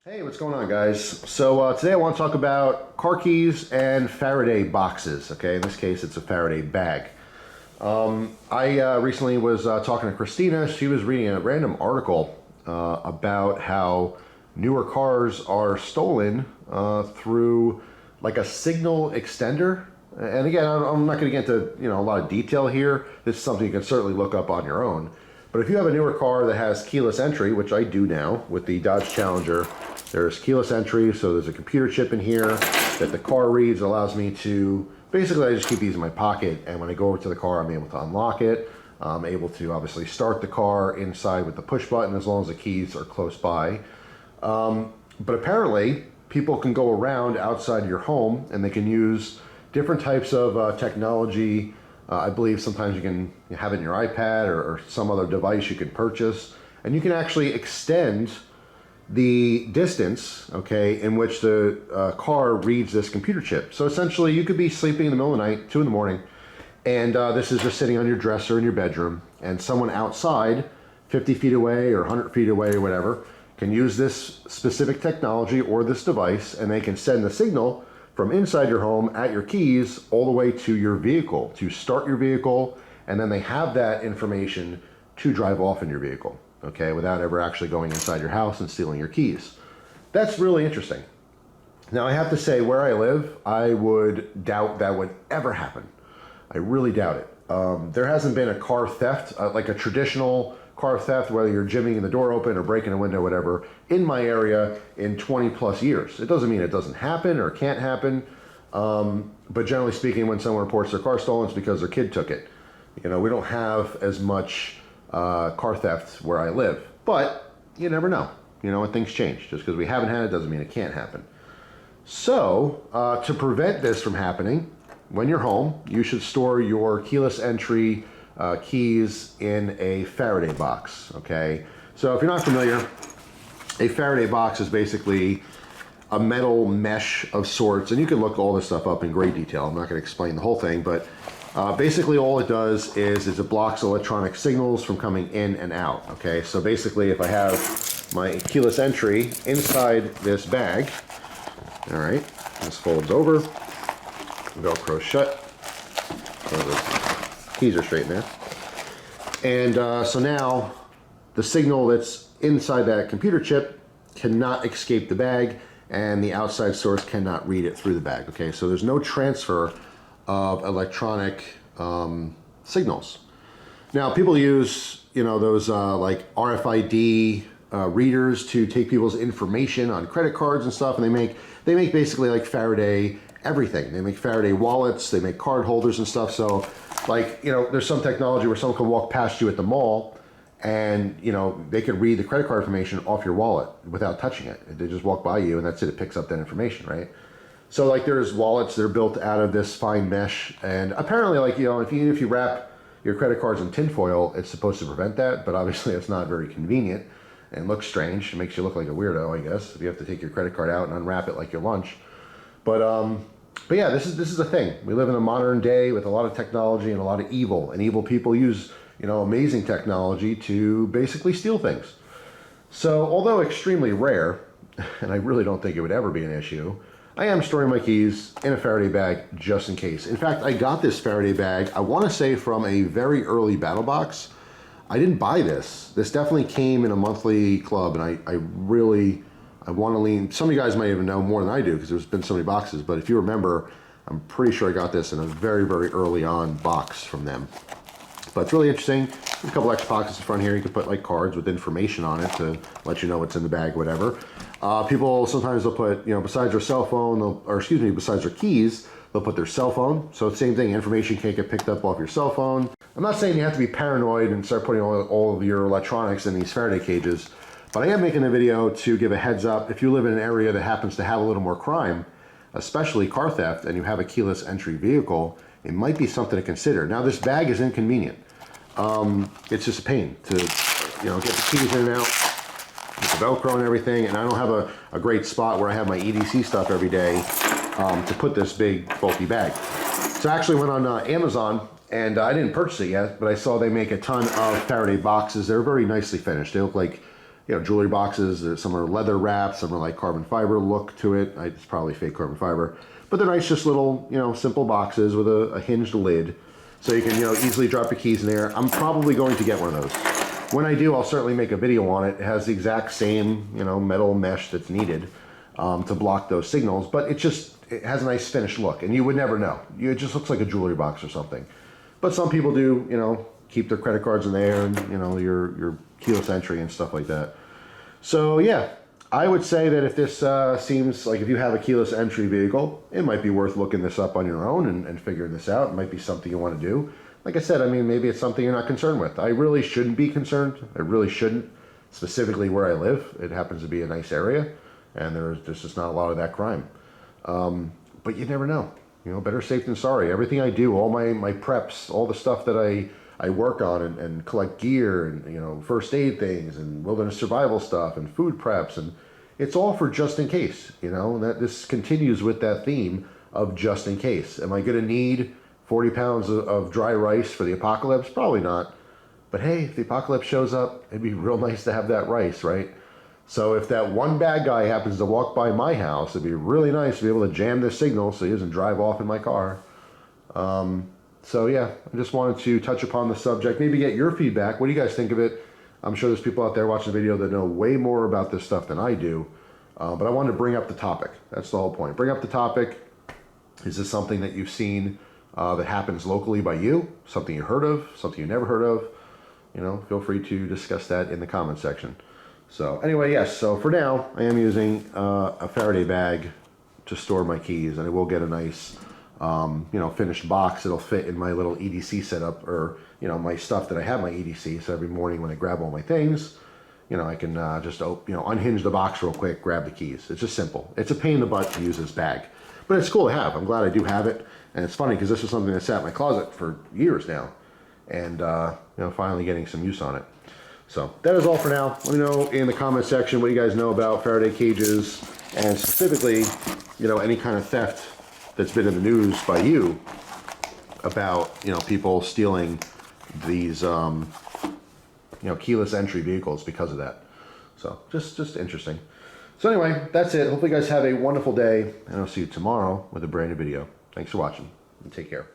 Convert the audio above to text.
Hey, what's going on, guys? So today I want to talk about car keys and Faraday boxes. Okay, in this case it's a Faraday bag. I recently was talking to Christina. She was reading a random article about how newer cars are stolen through like a signal extender. And again, I'm not going to get into a lot of detail here. This is something you can certainly look up on your own. But if you have a newer car that has keyless entry, which I do now with the Dodge Challenger, there's keyless entry, so there's a computer chip in here that the car reads. It allows me to, basically I just keep these in my pocket, and when I go over to the car, I'm able to unlock it. I'm able to obviously start the car inside with the push button as long as the keys are close by. But apparently, people can go around outside your home and they can use different types of technology. I believe sometimes you can have it in your iPad or some other device you can purchase, and you can actually extend the distance, okay, in which the car reads this computer chip. So essentially, you could be sleeping in the middle of the night, 2 in the morning, and this is just sitting on your dresser in your bedroom, and someone outside, 50 feet away or 100 feet away or whatever, can use this specific technology or this device, and they can send the signal from inside your home at your keys all the way to your vehicle, to start your vehicle, and then they have that information to drive off in your vehicle, okay, without ever actually going inside your house and stealing your keys. That's really interesting. Now, I have to say, where I live, I would doubt that would ever happen. I really doubt it. There hasn't been a car theft, like a traditional car theft, whether you're jimmying the door open or breaking a window, whatever, in my area in 20 plus years. It doesn't mean it doesn't happen or can't happen, but generally speaking, when someone reports their car stolen, it's because their kid took it. We don't have as much car theft where I live, but you never know. When things change. Just because we haven't had it doesn't mean it can't happen. So to prevent this from happening, when you're home, you should store your keyless entry keys in a Faraday box, okay? So if you're not familiar, a Faraday box is basically a metal mesh of sorts, and you can look all this stuff up in great detail. I'm not going to explain the whole thing, but basically all it does is it blocks electronic signals from coming in and out, okay? So basically if I have my keyless entry inside this bag, all right, this folds over, Velcro shut, so the keys are straight in there. And so now the signal that's inside that computer chip cannot escape the bag, and the outside source cannot read it through the bag, okay? So there's no transfer of electronic signals. Now, people use, those like RFID readers to take people's information on credit cards and stuff, and they make basically like Faraday everything. They make Faraday wallets, they make card holders and stuff. So like, there's some technology where someone can walk past you at the mall and, they could read the credit card information off your wallet without touching it. They just walk by you and that's it. It picks up that information, right? So like there's wallets that are built out of this fine mesh, and apparently like, if you wrap your credit cards in tinfoil, it's supposed to prevent that, but obviously it's not very convenient and looks strange. It makes you look like a weirdo, I guess, if you have to take your credit card out and unwrap it like your lunch. But yeah, this is a thing. We live in a modern day with a lot of technology and a lot of evil, and evil people use, amazing technology to basically steal things. So although extremely rare, and I really don't think it would ever be an issue, I am storing my keys in a Faraday bag just in case. In fact, I got this Faraday bag, I want to say from a very early battle box. I didn't buy this. This definitely came in a monthly club, and I want to lean, some of you guys might even know more than I do because there's been so many boxes, but if you remember, I'm pretty sure I got this in a very, very early on box from them. But it's really interesting. There's a couple extra pockets in front here. You can put like cards with information on it to let you know what's in the bag, whatever. People sometimes they'll put, besides their cell phone, besides their keys, they'll put their cell phone. So same thing, information can't get picked up off your cell phone. I'm not saying you have to be paranoid and start putting all of your electronics in these Faraday cages, but I am making a video to give a heads up. If you live in an area that happens to have a little more crime, especially car theft, and you have a keyless entry vehicle, it might be something to consider. Now, this bag is inconvenient. It's just a pain to, get the keys in and out, with the Velcro and everything, and I don't have a great spot where I have my EDC stuff every day to put this big, bulky bag. So I actually went on Amazon, and I didn't purchase it yet, but I saw they make a ton of Faraday boxes. They're very nicely finished. They look like jewelry boxes. Some are leather wrapped, some are like carbon fiber look to it. It's probably fake carbon fiber, but they're nice, just little, simple boxes with a hinged lid, so you can, easily drop your keys in there. I'm probably going to get one of those. When I do, I'll certainly make a video on it. It has the exact same, metal mesh that's needed to block those signals, but it has a nice finished look, and you would never know. It just looks like a jewelry box or something. But some people do, keep their credit cards in there, and your keyless entry and stuff like that. So yeah, I would say that if this seems like, if you have a keyless entry vehicle, it might be worth looking this up on your own and figuring this out. It might be something you want to do. Like I said, I mean, maybe it's something you're not concerned with. I really shouldn't be concerned. I really shouldn't, specifically where I live. It happens to be a nice area, and there's just not a lot of that crime. But you never know. Better safe than sorry. Everything I do, all my preps, all the stuff that I work on and collect gear and, first aid things and wilderness survival stuff and food preps, and it's all for just in case, and that this continues with that theme of just in case. Am I going to need 40 pounds of dry rice for the apocalypse? Probably not. But hey, if the apocalypse shows up, it'd be real nice to have that rice, right? So if that one bad guy happens to walk by my house, it'd be really nice to be able to jam this signal so he doesn't drive off in my car. So yeah, I just wanted to touch upon the subject, maybe get your feedback. What do you guys think of it? I'm sure there's people out there watching the video that know way more about this stuff than I do. But I wanted to bring up the topic. That's the whole point. Bring up the topic. Is this something that you've seen that happens locally by you? Something you heard of? Something you never heard of? Feel free to discuss that in the comment section. So anyway, yes, so for now, I am using a Faraday bag to store my keys, and I will get a nice, finished box that'll fit in my little EDC setup, or, my stuff that I have my EDC, so every morning when I grab all my things, I can just, unhinge the box real quick, grab the keys. It's just simple. It's a pain in the butt to use this bag, but it's cool to have. I'm glad I do have it, and it's funny because this is something that sat in my closet for years now, and, finally getting some use on it. So that is all for now. Let me know in the comment section what you guys know about Faraday cages, and specifically, any kind of theft that's been in the news by you about, people stealing these, keyless entry vehicles because of that. So just interesting. So anyway, that's it. Hopefully you guys have a wonderful day, and I'll see you tomorrow with a brand new video. Thanks for watching, and take care.